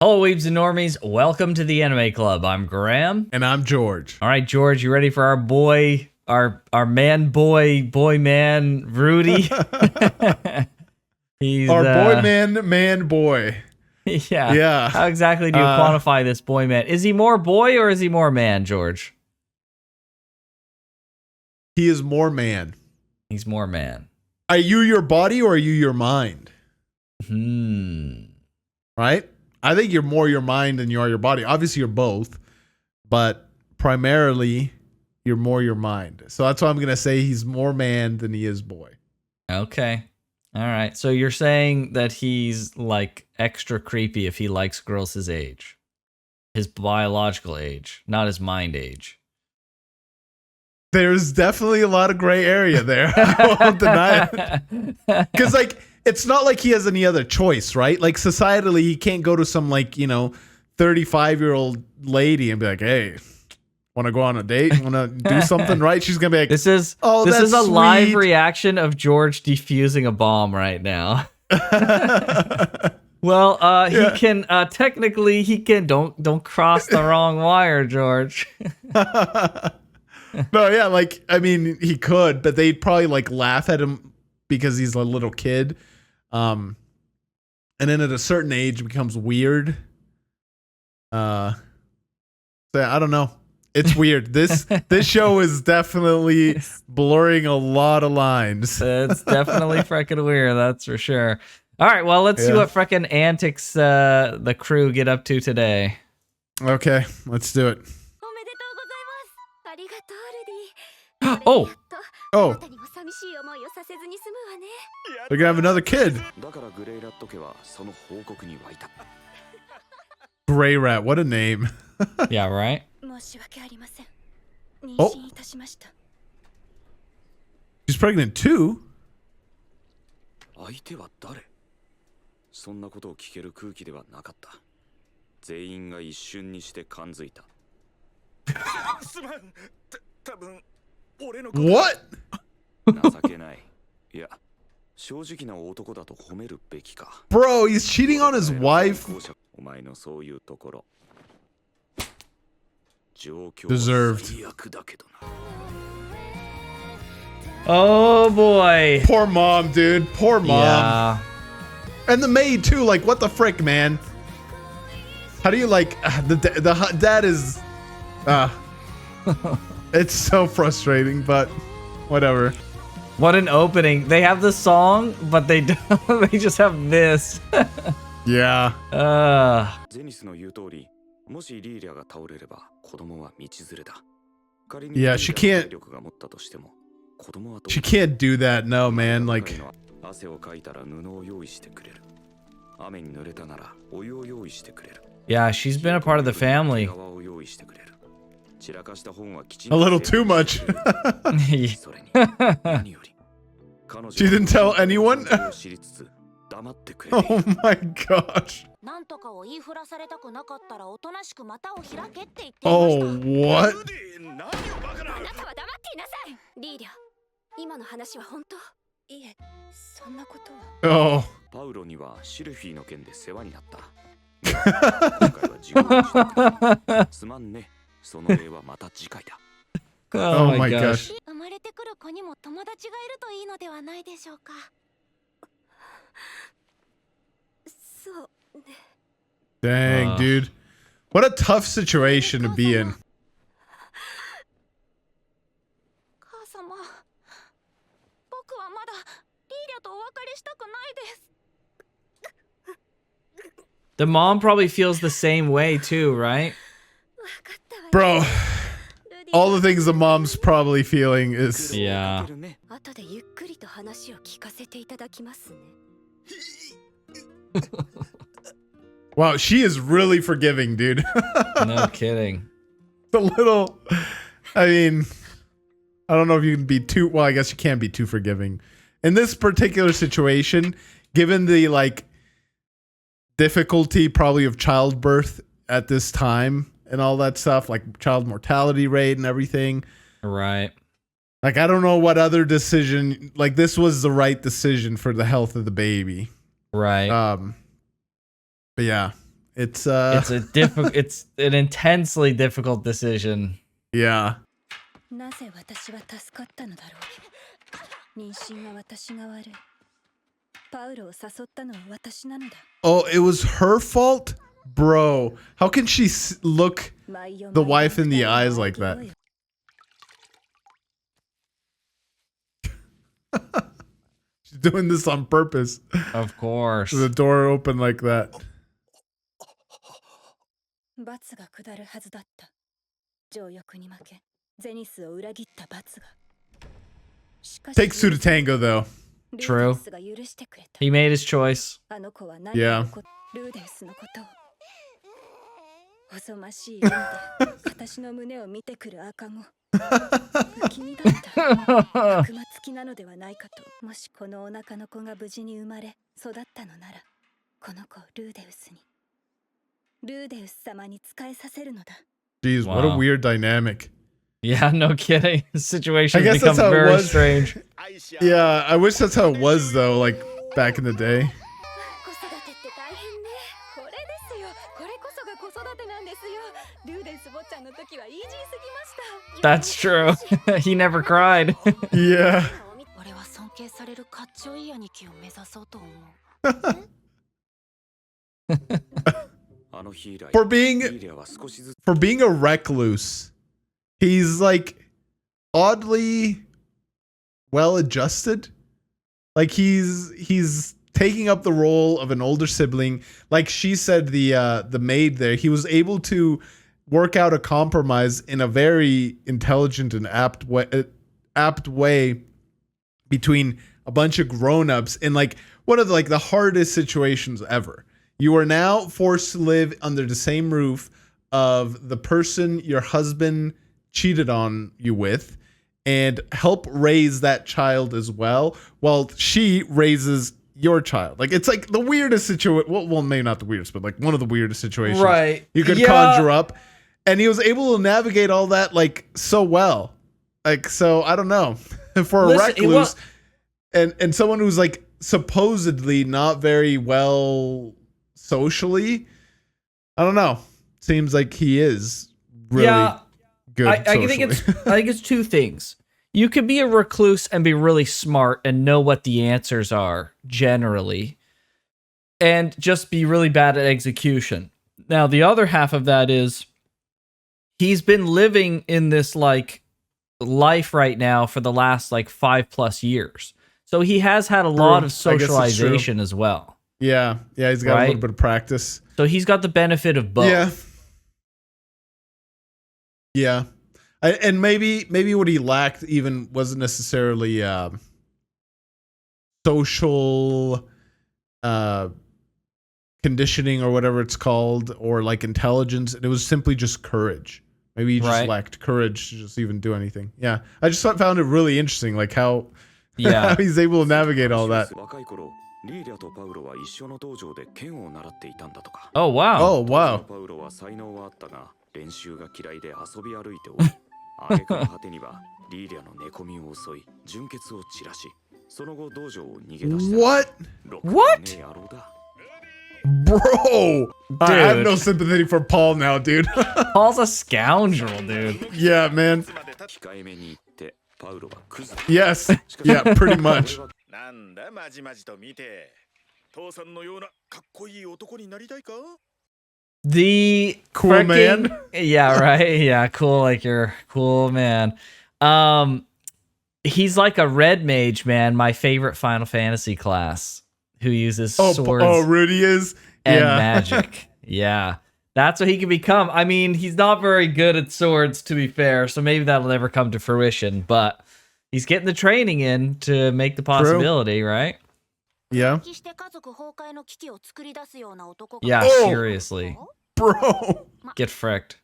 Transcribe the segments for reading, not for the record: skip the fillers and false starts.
Hello, Weebs and Normies. Welcome to the Anime Club. I'm Graham. And I'm George. All right, George, you ready for our boy, our man, Rudy? He's our boy, man, boy. Yeah. Yeah. How exactly do you quantify this boy man? Is he more boy or is he more man, George? He is more man. He's more man. Are you your body or are you your mind? Right? I think you're more your mind than you are your body. Obviously, you're both, but primarily, you're more your mind. So that's why I'm going to say he's more man than he is boy. Okay. All right. So you're saying that he's like extra creepy if he likes girls his age, his biological age, not his mind age. There's definitely a lot of gray area there. I won't deny it. Because, like, it's not like he has any other choice, right? Like, societally, he can't go to some, like, 35-year-old lady and be like, hey, want to go on a date? Want to do something, right? She's going to be like, this is a live reaction of George defusing a bomb right now. Well, he can, technically, don't cross the wrong wire, George. No, yeah, like, I mean, he could, but they'd probably, like, laugh at him because he's a little kid. And then at a certain age, it becomes weird. So I don't know. It's weird. This show is definitely blurring a lot of lines. It's definitely freaking weird, that's for sure. All right, well, let's see what freaking antics the crew get up to today. Okay, let's do it. Oh, they're gonna have another kid. Gray Rat, what a name. Yeah, right? Oh, she's pregnant too. 相手は誰? そんなことを聞ける空気ではなかった。全員が一瞬にして感づいた。すまん。多分俺のこと。What? 情けない。いや、正直な男だと褒めるべきか。Bro, he's cheating on his wife. お前のそういうところ。状況 Deserved. 最悪だけどな。 Oh boy. Poor mom, dude. Poor mom. Yeah. And the maid too. Like, what the frick, man? How do you like the dad is? It's so frustrating, but whatever. What an opening. They have the song, but they don't, they just have this. Yeah. ゼニスの言う通り、もしリーリャが倒れれば子供は道連れだ。仮に Yeah, she can't. 体力が持ったとしても、子供は She can't do that. No, man. Like. 汗をかいたら布を用意してくれる。雨に濡れたならお湯を用意してくれる。Yeah, she's been a part of the family. A little too much. She didn't tell anyone? Oh my gosh. Oh, what? Oh. パウロにはシルフィーの件で世話になった。今回は自分にしてくれ。すまんね。その例はまた次回だ。Oh my gosh. 生まれてくる子にも友達がいるといいのではないでしょうか。そうね。Dang, dude. What a tough situation to be in. 母様、僕はまだリーリャとお別れしたくないです。 The mom probably feels the same way too, right? Bro, all the things the mom's probably feeling is... Yeah. 後でゆっくりと話を聞かせていただきますね。 Wow, she is really forgiving, dude. No kidding. A little... I mean, I don't know if you can be too... Well, I guess you can't be too forgiving. In this particular situation, given the, like, difficulty probably of childbirth at this time and all that stuff, like child mortality rate and everything. Right. Like, I don't know what other decision, like this was the right decision for the health of the baby. Right. But yeah, It's It's it's an intensely difficult decision. yeah. なぜ私は助かったのだろう。妊娠は私が悪い。パウロを誘ったのは私なのだ。 Oh, it was her fault? Bro, how can she look the wife in the eyes like that? She's doing this on purpose. Of course. The door open like that. 罰が下るはずだった。情欲に負け、ゼニスを裏切った罰が。 Takes two to tango, though. True. He made his choice. Yeah. ルーデウスのことを。細ましい夢で私の胸を見てくる赤子。不気味だった。悪魔付きなのではないかと。もしこのお腹の子が無事に生まれ育ったのなら、この子をルーデウスに。ルーデウス様に仕えさせるのだ。 Jeez, what a weird dynamic. Yeah, no kidding. The situation I guess becomes that's how it very was. strange. Yeah, I wish that's how it was though, like back in the day. 子育てって大変ね。これですよ。これこそが子育てなんですよ。ルーデウス坊ちゃんの時はイージーすぎました。 That's true. He never cried. Yeah. 俺は尊敬されるかっちょいい兄貴を目指そうと思う。 For being a recluse, he's like oddly well adjusted. Like he's taking up the role of an older sibling. Like she said, the maid there, he was able to work out a compromise in a very intelligent and apt way between a bunch of grown-ups in like one of the hardest situations ever. You are now forced to live under the same roof of the person your husband cheated on you with and help raise that child as well while she raises your child. Like it's like the weirdest situation. Well, maybe not the weirdest, but like one of the weirdest situations you could conjure up. And he was able to navigate all that like so well. Like, so I don't know. For a recluse and someone who's like supposedly not very well socially, I don't know. Seems like he is really good. I think it's two things. You could be a recluse and be really smart and know what the answers are generally, and just be really bad at execution. Now, the other half of that is he's been living in this like life right now for the last like 5+ years. So he has had a lot of socialization as well. Yeah, he's got a little bit of practice. So he's got the benefit of both. Yeah. And maybe what he lacked even wasn't necessarily social conditioning or whatever it's called, or like intelligence. It was simply just courage. Maybe he just lacked courage to just even do anything. Yeah, I just found it really interesting, like how how he's able to navigate all that. Oh wow. Oh wow. 練習が嫌いで遊び歩いており、挙句の果てにはリーリャの寝込みを襲い、純血を散らし、その後道場を逃げ出した。What? Bro, dude. I have no sympathy for Paul now, dude. Paul's a scoundrel, dude. Yeah, man. Yes. Yeah, pretty much. なんだまじまじと見て、父さんのようなかっこいい男になりたいか? The cool man. Yeah, right. Yeah, cool. Like you're cool man. He's like a red mage, man. My favorite Final Fantasy class, who uses swords. Oh, Rudy is and magic. Yeah, that's what he can become. I mean, he's not very good at swords, to be fair. So maybe that'll never come to fruition. But he's getting the training in to make the possibility, right? Yeah. Yeah, seriously. Bro. Get fricked.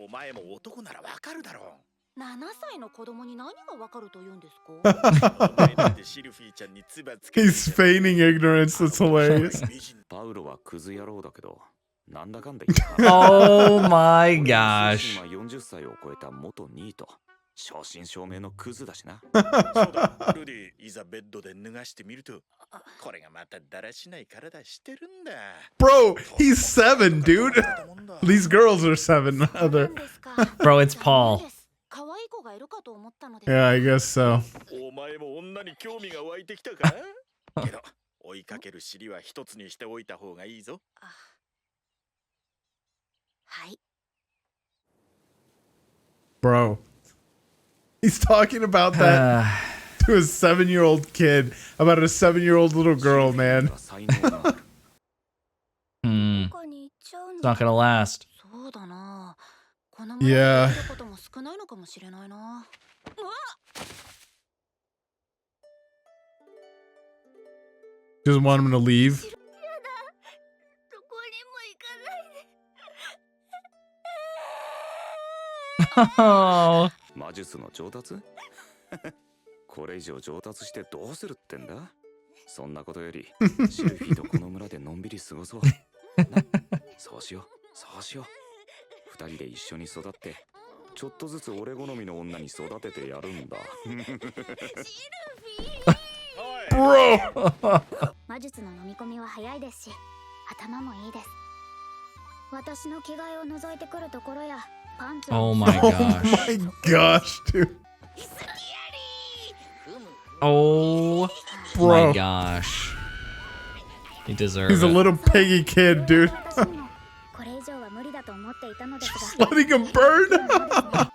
7歳の子供に何がわかると言うんですか? He's feigning ignorance. That's hilarious. Oh my gosh. 正真正銘のクズだしな。そうだ、ルディ、いざベッドで脱がしてみると、これがまただらしない体してるんだ。Bro, he's 7, dude. These girls are 7, そうな rather. んですか。 Bro, it's Paul. 可愛い子がいるかと思ったのです。 Yeah, I guess so. お前も女に興味が湧いてきたか？けど、追いかける尻は一つにしておいた方がいいぞ。あ、はい。 Bro. He's talking about that to a 7-year-old kid, about a 7-year-old little girl, man. 才能がある。 Hmm. 他に行っちゃうん It's だ。 not gonna last. そうだな。この Yeah. 村で見ることも少ないのかもしれないな。うわっ。 Just want him to leave. どこにも行かないで。 Oh. 魔術の上達これ以上上達してどうするってんだ。そんなことよりシルフィーとこの村でのんびり過ごそう。な、そうしよう、そうしよう。二人で一緒に育ってちょっとずつ俺好みの女に育ててやるんだ。Bro. 魔術の飲み込みは早いですし、頭もいいです。私の着替えを覗いてくるところやパンツを Oh my Oh gosh. my gosh, dude. Oh Bro. my gosh. He deserves He's a it. little piggy kid, dude. 私にもこれ以上は無理だと思っていたのですが、 Letting him burn.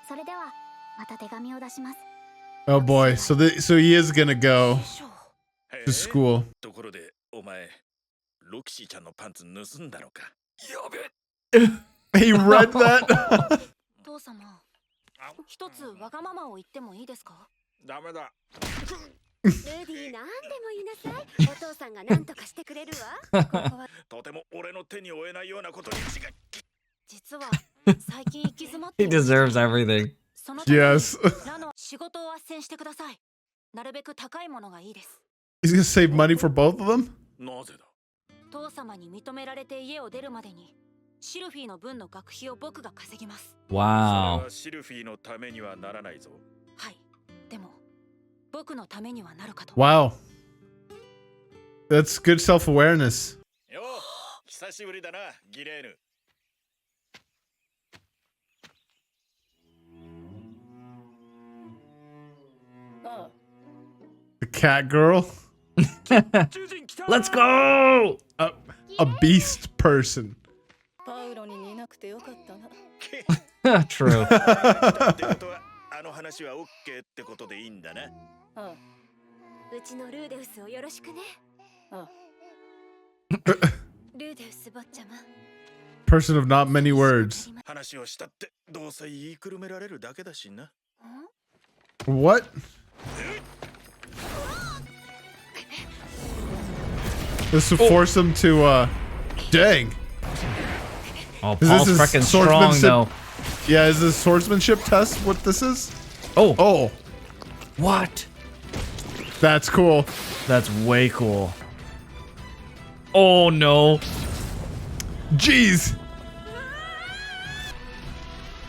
それではまた手紙を出します。 Oh boy. So he is gonna go へえ to school. ところで、お前、ロキシーちゃんのパンツ盗んだのか？やべ。 He read that. 父様、一つわがままを言ってもいいですか？ダメだ。ルディ、なんでも言いなさい。お父さんが何とかしてくれるわ。ここはとても俺の手に負えないようなことに違い。実は最近行き詰まって He deserves everything. そのために Yes. ラの仕事を斡旋してください。なるべく高いものがいいです。 He's gonna save money for both of them? なぜだ？父様に認められて家を出るまでにシルフィーの分の学費を僕が稼ぎます。それ Wow. はシルフィーのためにはならないぞ。はい。でも僕のためにはなるかと。 Wow. That's good self-awareness. よう、久しぶりだな、ギレーヌ。 The cat girl. Let's go. A beast person. パウロに似なくてよかったな。 True. ってことは、あの話はオッケーってことでいいんだな。うちのルーデウスをよろしくね。ルーデウス坊ちゃま。 Person of not many words. 話をしたってどうせ言いくるめられるだけだしな。 What? This to force him to dang. Oh, Is Paul's this his freaking strong swordsmanship? though. Yeah, is this swordsmanship test what this is? Oh, Oh, what? that's cool. That's way cool. Oh no. Jeez.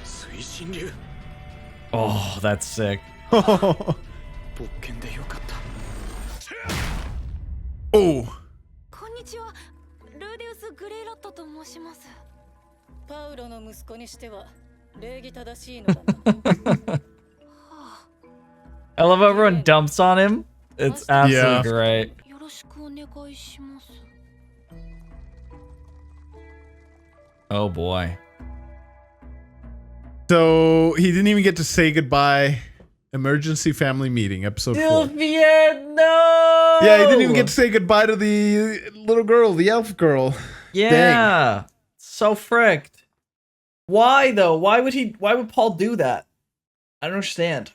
推進流 Oh, that's sick. 勃剣でよかった。 Oh. こんにちは。ルーデウス・グレイロットと申します。パウロの息子にしては礼儀正しいのだな。 I love how everyone dumps on him. It's absolutely Yeah. great. よろしくお願いします。 Oh boy. So he didn't even get to say goodbye. Emergency family meeting, episode 4. Sylvia, no. Yeah, he didn't even get to say goodbye to the little girl, the elf girl. Yeah. So fricked. Why though? Why would Paul do that? I don't understand.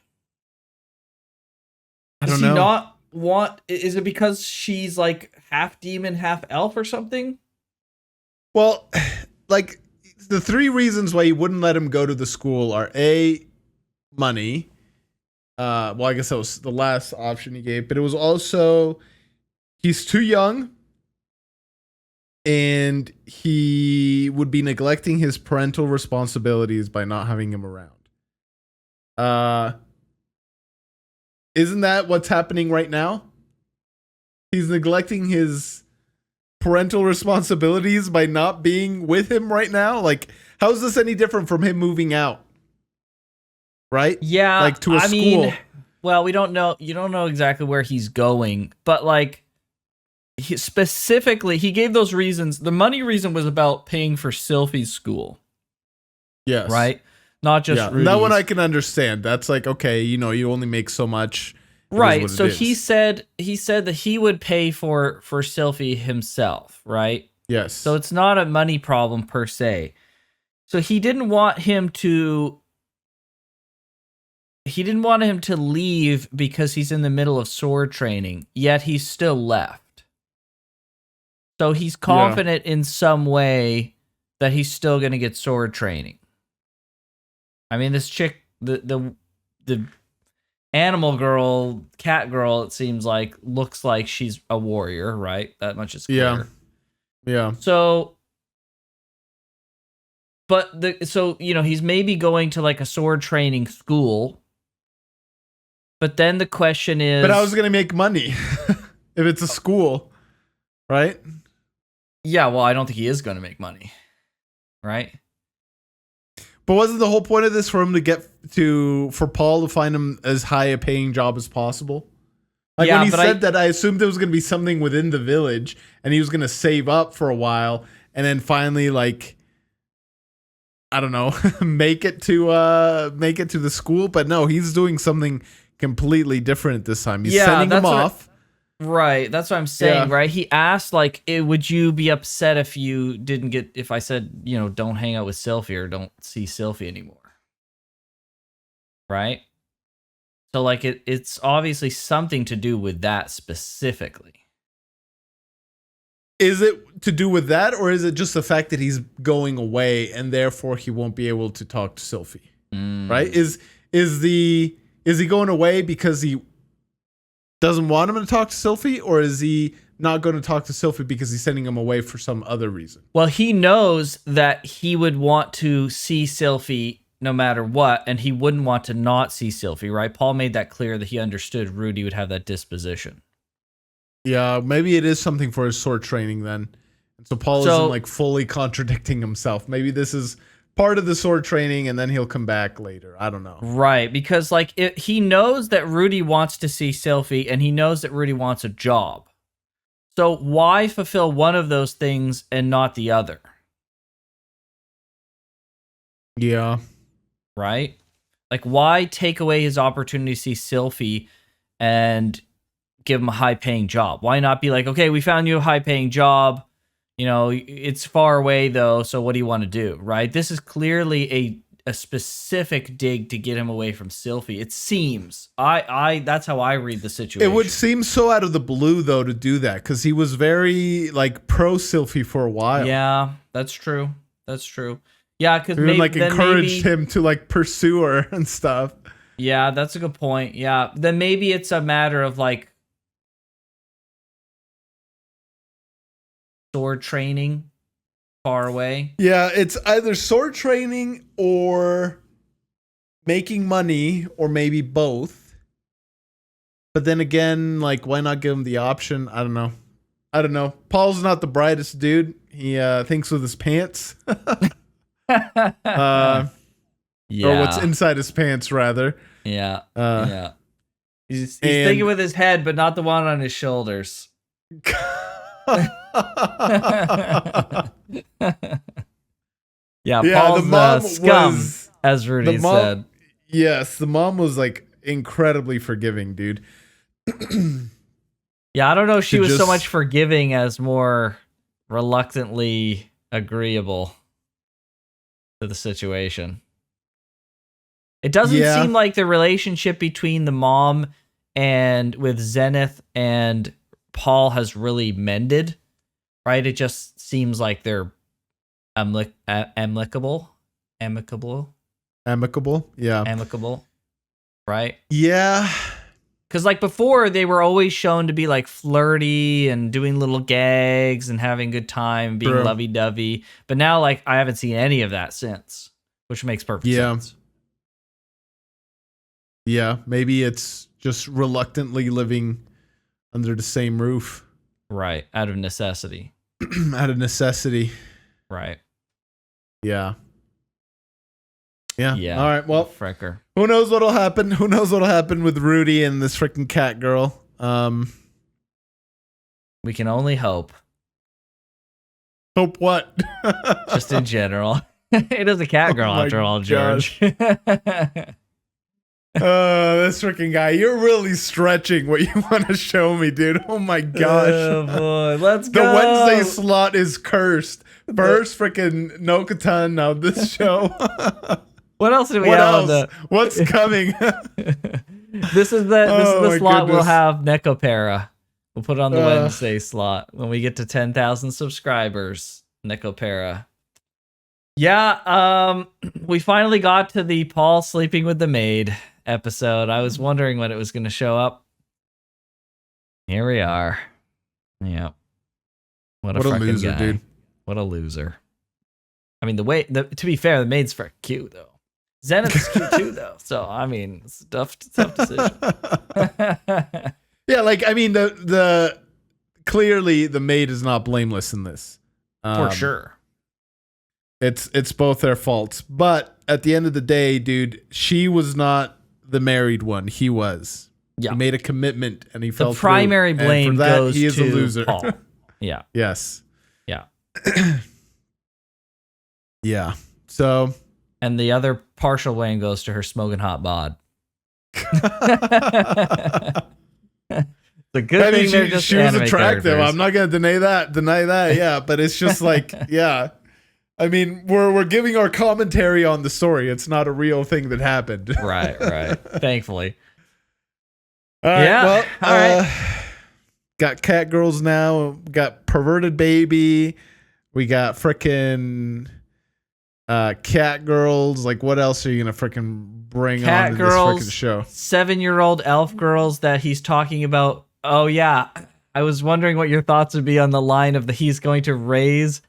I Does don't he know. not want, is it because she's like half demon, half elf or something? Well, like the three reasons why he wouldn't let him go to the school are A, money. Well, I guess that was the last option he gave, but it was also he's too young and he would be neglecting his parental responsibilities by not having him around. Isn't that what's happening right now? He's neglecting his parental responsibilities by not being with him right now. Like, how is this any different from him moving out? Right? Yeah, Like to a I school. mean, well, we don't know. You don't know exactly where he's going, but like, specifically, he gave those reasons. The money reason was about paying for Sylphie's school, Yes. right? Not just Yeah. Rudy's. That one I can understand. That's like, okay, you only make so much. It is Right. what So it he is. said that he would pay for Sylphie himself, right? Yes. So it's not a money problem per se. So he didn't want him to leave because he's in the middle of sword training, yet he's still left. So he's confident in some way that he's still going to get sword training. I mean, this chick, the animal girl, cat girl, it seems like, looks like she's a warrior, right? That much is clear. Yeah. So, he's maybe going to like a sword training school. But then the question is, But I was gonna make money if it's a school, right? yeah, well, I don't think he is going to make money, right? But wasn't the whole point of this for him for Paul to find him as high a paying job as possible? Like Yeah, when he but said that, I assumed there was going to be something within the village, and he was going to save up for a while, and then finally, like, I don't know, make it to the school. But no, he's doing something completely different this time. He's sending him off. Right, that's what I'm saying, Yeah. right? He asked, like, would you be upset if you didn't get, if I said, don't hang out with Sylphie or don't see Sylphie anymore? Right? So, like, it's obviously something to do with that specifically. Is it to do with that, or is it just the fact that he's going away and therefore he won't be able to talk to Sylphie? Right? Is he going away because he doesn't want him to talk to Sylphie, or is he not going to talk to Sylphie because he's sending him away for some other reason? Well, he knows that he would want to see Sylphie no matter what, and he wouldn't want to not see Sylphie, right? Paul made that clear that he understood Rudy would have that disposition. Yeah, maybe it is something for his sword training then. And so Paul isn't like fully contradicting himself. Maybe this is part of the sword training and then he'll come back later. I don't know. Right, because like he knows that Rudy wants to see Sylphie and he knows that Rudy wants a job. So why fulfill one of those things and not the other? Yeah. Right? Like, why take away his opportunity to see Sylphie and give him a high-paying job? Why not be like, okay, we found you a high-paying job. It's far away, though, so what do you want to do, right? This is clearly a specific dig to get him away from Sylphie. It seems. That's how I read the situation. It would seem so out of the blue, though, to do that, because he was very, like, pro-Sylphie for a while. Yeah, that's true. That's true. Yeah, because maybe like encouraged him to like pursue her and stuff. Yeah, that's a good point. Yeah, then maybe it's a matter of like sword training far away. Yeah, it's either sword training or making money, or maybe both. But then again, like, why not give him the option? I don't know. Paul's not the brightest dude. He thinks with his pants. Yeah. Or what's inside his pants, rather. Yeah. Yeah. He's thinking with his head, but not the one on his shoulders. Yeah, Paul's the scum, as Rudy said. Yes, the mom was like incredibly forgiving, dude. Yeah, I don't know if she was so much forgiving as more reluctantly agreeable to the situation. It doesn't seem like the relationship between the mom and with Zenith and Paul has really mended, right? It just seems like they're amicable, right? Yeah. Because like before, they were always shown to be like flirty and doing little gags and having a good time, being lovey-dovey. But now, like, I haven't seen any of that since, which makes perfect sense. Yeah, maybe it's just reluctantly living under the same roof. Right. Out of necessity. Out of necessity. Right. Yeah. Yeah. Yeah. All right. Well, Frecker. who knows what'll happen? Who knows what'll happen with Rudy and this freaking cat girl? We can only hope. Hope what? Just in general. It is a cat girl Oh my after all, George. This freaking guy. You're really stretching what you want to show me, dude. Oh my gosh. Oh boy. Let's The go. Wednesday slot is cursed. First freaking Nokatan of this show. What else do we What have else? on What's coming? This is the Oh my slot we'll goodness. have Necopera. We'll put it on the Wednesday slot when we get to 10,000 subscribers. Necopera. Yeah, we finally got to the Paul sleeping with the maid episode. I was wondering when it was going to show up. Here we are. Yeah. What a fucking loser, guy. dude. What a loser. I mean, to be fair, the maid's for cute though. Zenith's cute too though. So I mean, it's a tough decision. Yeah, like I mean, the clearly the maid is not blameless in this. For sure. It's both their faults, but at the end of the day, dude, she was not the married one. He was. Yeah. He made a commitment and he fell The primary through. And blame for that, goes he is to a loser. Paul. Yeah. Yes. Yeah. Yeah. So. And the other partial blame goes to her smoking hot bod. The good I thing mean, they're just she was anime attractive. characters. I'm not gonna deny that. Yeah, but it's just like, yeah. I mean, we're giving our commentary on the story. It's not a real thing that happened. Right. Thankfully. All right, Yeah, well, all right. Got cat girls now. Got perverted baby. We got frickin' cat girls. Like, what else are you gonna frickin' bring Cat on to girls, this frickin' show? 7-year-old elf girls that he's talking about. Oh yeah, I was wondering what your thoughts would be on the line of he's going to raise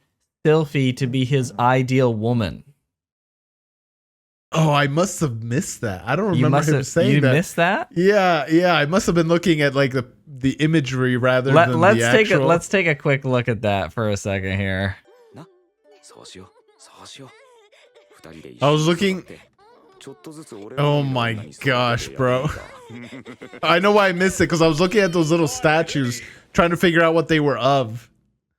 Sylphie to be his ideal woman. Oh, I must have missed that. I don't You remember him saying you that. missed that? Yeah. I must have been looking at like the imagery rather than Let's the take actual. let's take a quick look at that for a second here. I was looking. Oh my gosh, bro. I know why I missed it because I was looking at those little statues, trying to figure out what they were of.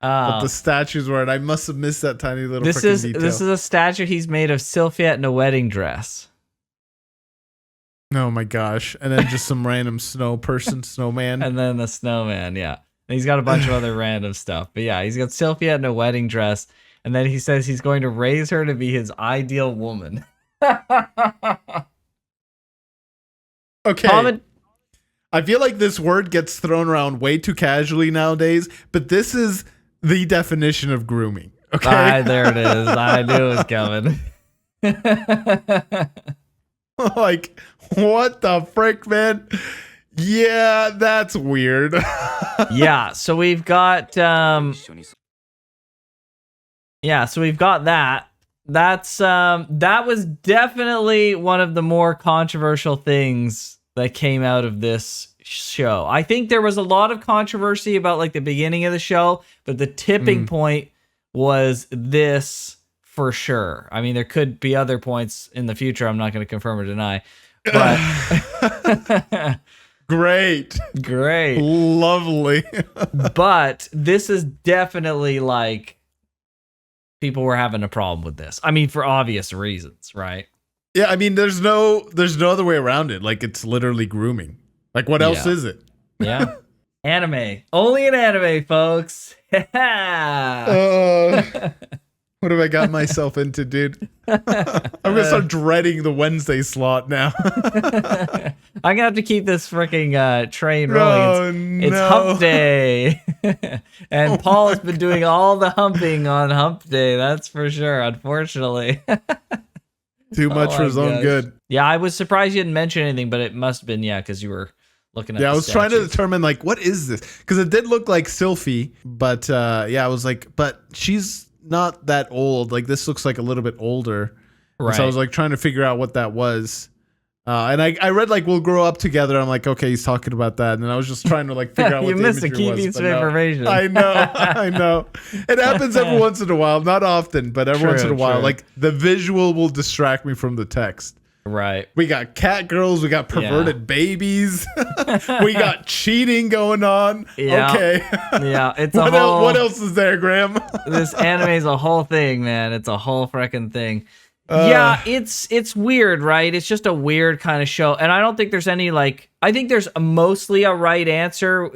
What the statues were, and I must have missed that tiny little. This frickin' is detail. this is a statue he's made of Sylphia in a wedding dress. Oh my gosh! And then just some random snowman. And then the snowman, yeah. And he's got a bunch of other random stuff. But yeah, he's got Sylphia in a wedding dress. And then he says he's going to raise her to be his ideal woman. Okay. I feel like this word gets thrown around way too casually nowadays, but this is the definition of grooming. Okay. There it is. I knew it was coming. Like, what the frick, man? Yeah, that's weird. Yeah, so we've got that. That was definitely one of the more controversial things that came out of this show. I think there was a lot of controversy about like the beginning of the show, but the tipping point was this for sure. I mean, there could be other points in the future. I'm not going to confirm or deny, but Great. Lovely. But this is definitely like people were having a problem with this. I mean, for obvious reasons, right? Yeah, I mean, there's no other way around it. Like, it's literally grooming. Like, what else is it? Yeah. Anime. Only in anime, folks. What have I got myself into, dude? I'm gonna start dreading the Wednesday slot now. I'm gonna have to keep this freaking train rolling. It's hump day. And Paul has been doing all the humping on hump day, that's for sure, unfortunately. Too much for his own good. Yeah, I was surprised you didn't mention anything, but it must have been, because you were looking at I the was trying to statues. determine, like, what is this? Because it did look like Sylphie, but I was like, but she's not that old. Like, this looks like a little bit older. Right. So I was like trying to figure out what that was. And I read like we'll grow up together. I'm like, okay, he's talking about that, and then I was just trying to like figure out what You the missed a imagery key was, piece but of no. information. I know. It happens every once in a while, not often, but every once in a while. True. Like the visual will distract me from the text. Right. We got cat girls, we got perverted babies, we got cheating going on. Yeah. Okay. Yeah, it's What else is there, Graham? This anime is a whole thing, man. It's a whole freaking thing. Yeah, it's weird, right? It's just a weird kind of show, and I don't think there's any like. I think there's mostly a right answer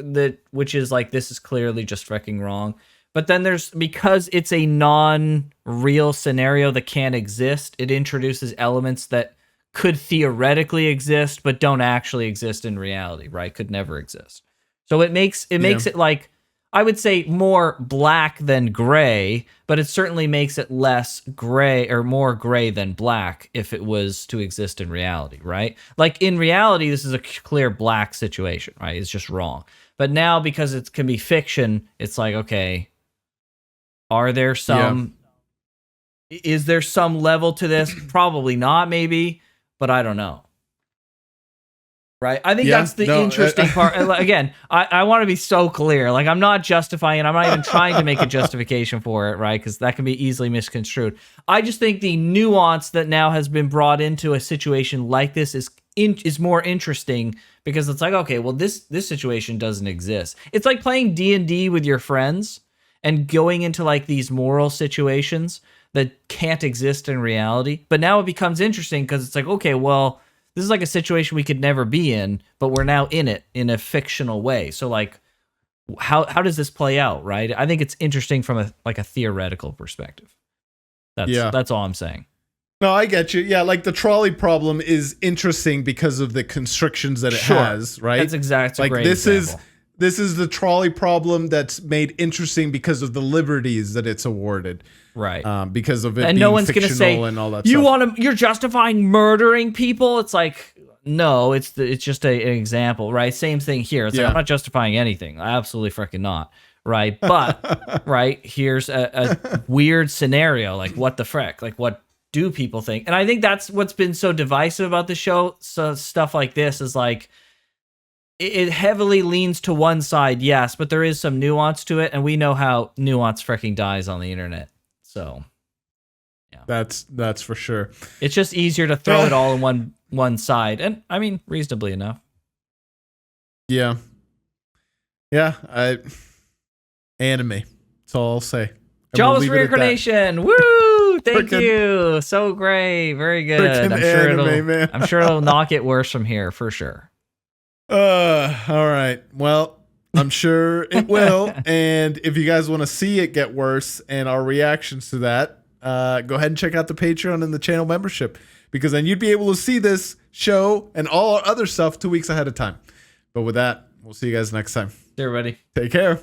which is like this is clearly just freaking wrong. But then because it's a non-real scenario that can't exist, it introduces elements that could theoretically exist but don't actually exist in reality, right? Could never exist. So it makes it like, I would say more black than gray, but it certainly makes it less gray or more gray than black if it was to exist in reality, right? Like in reality, this is a clear black situation, right? It's just wrong. But now because it can be fiction, it's like, okay, is there some level to this? Probably not, maybe, but I don't know. Right. I think that's the interesting part. Again, I want to be so clear. Like, I'm not justifying it. I'm not even trying to make a justification for it, right? Because that can be easily misconstrued. I just think the nuance that now has been brought into a situation like this is more interesting because it's like, okay, well, this situation doesn't exist. It's like playing D&D with your friends and going into like these moral situations that can't exist in reality. But now it becomes interesting because it's like, okay, well, this is like a situation we could never be in, but we're now in it in a fictional way. So like, how does this play out, right? I think it's interesting from a theoretical perspective. That's all I'm saying. No, I get you. Yeah, like the trolley problem is interesting because of the constrictions that it has, right? That's exactly like great example. This is the trolley problem that's made interesting because of the liberties that it's awarded. Right. Because of it and being no one's fictional gonna say, and all that you stuff. you're justifying murdering people? It's like, no, it's just an example, right? Same thing here. It's like, I'm not justifying anything. Absolutely freaking not. Right. But right, here's a weird scenario. Like, what the frick? Like, what do people think? And I think that's what's been so divisive about the show. So stuff like this is like, it heavily leans to one side, yes, but there is some nuance to it, and we know how nuance freaking dies on the internet. So, yeah, that's for sure. It's just easier to throw it all in one side, and I mean, reasonably enough. Yeah. Anime. That's all I'll say. Jobless Reincarnation. Woo! Thank you. So great. Very good. I'm sure it'll not get worse from here for sure. All right. Well, I'm sure it will. And if you guys want to see it get worse and our reactions to that, go ahead and check out the Patreon and the channel membership, because then you'd be able to see this show and all our other stuff 2 weeks ahead of time. But with that, we'll see you guys next time. See everybody. Take care.